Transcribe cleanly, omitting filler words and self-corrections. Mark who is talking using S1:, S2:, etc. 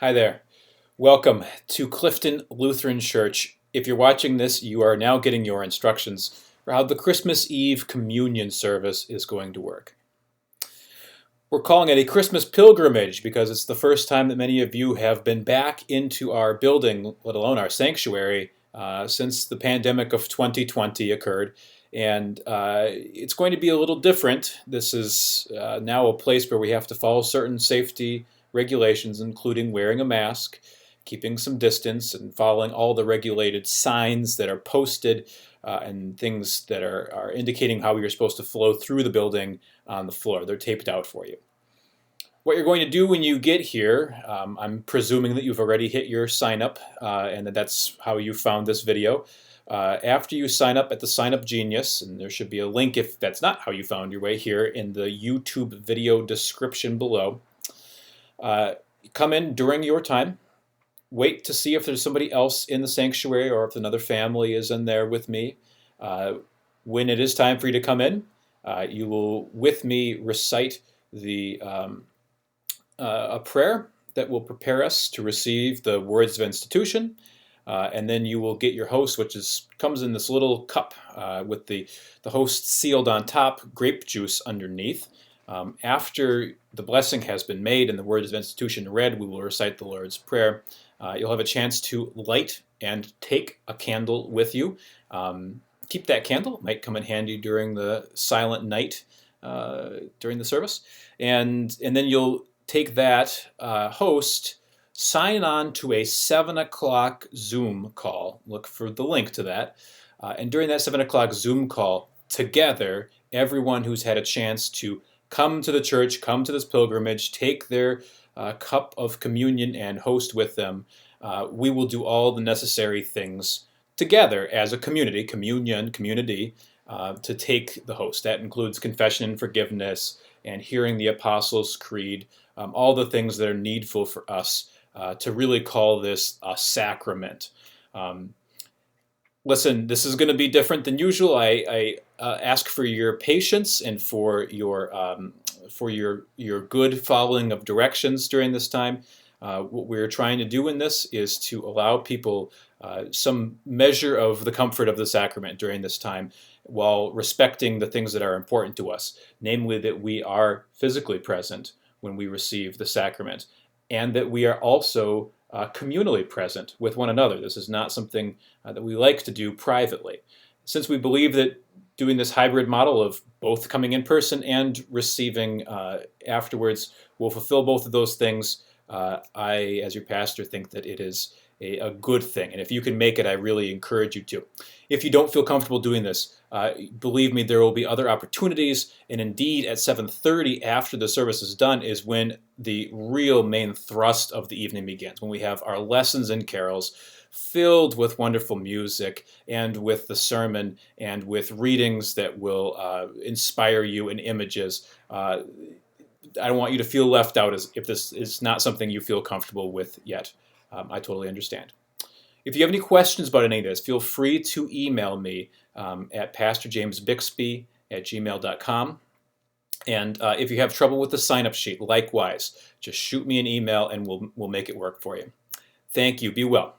S1: Hi there. Welcome to Clifton Lutheran Church. If you're watching this, you are now getting your instructions for how the Christmas Eve communion service is going to work. We're calling it a Christmas pilgrimage because it's the first time that many of you have been back into our building, let alone our sanctuary, since the pandemic of 2020 occurred. And it's going to be a little different. This is now a place where we have to follow certain safety regulations, including wearing a mask, keeping some distance, and following all the regulated signs that are posted and things that are indicating how you're supposed to flow through the building on the floor. They're taped out for you. What you're going to do when you get here, I'm presuming that you've already hit your sign up and that's how you found this video. After you sign up at the Sign Up Genius, and there should be a link if that's not how you found your way here in the YouTube video description below, come in during your time. Wait to see if there's somebody else in the sanctuary or if another family is in there with me. When it is time for you to come in, you will, with me, recite a prayer that will prepare us to receive the words of institution. And then you will get your host, which comes in this little cup with the host sealed on top, grape juice underneath. After the blessing has been made and the words of institution read, we will recite the Lord's Prayer. You'll have a chance to light and take a candle with you. Keep that candle. It might come in handy during the silent night during the service. And then you'll take that host, sign on to a 7 o'clock Zoom call. Look for the link to that. And during that 7 o'clock Zoom call, together, everyone who's had a chance to come to the church, come to this pilgrimage, take their cup of communion and host with them, we will do all the necessary things together as a community, community, to take the host. That includes confession and forgiveness and hearing the Apostles' Creed, all the things that are needful for us to really call this a sacrament. Listen, this is going to be different than usual. I ask for your patience and for your good following of directions during this time. What we're trying to do in this is to allow people some measure of the comfort of the sacrament during this time while respecting the things that are important to us, namely that we are physically present when we receive the sacrament and that we are also communally present with one another. This is not something that we like to do privately. Since we believe that doing this hybrid model of both coming in person and receiving afterwards will fulfill both of those things, I, as your pastor, think that it is a good thing. And if you can make it, I really encourage you to. If you don't feel comfortable doing this, believe me, there will be other opportunities. And indeed, at 7:30 after the service is done is when the real main thrust of the evening begins, when we have our lessons and carols filled with wonderful music and with the sermon and with readings that will inspire you in images. I don't want you to feel left out as if this is not something you feel comfortable with yet. I totally understand. If you have any questions about any of this, feel free to email me at pastorjamesbixby@gmail.com. And if you have trouble with the sign-up sheet, likewise, just shoot me an email and we'll make it work for you. Thank you. Be well.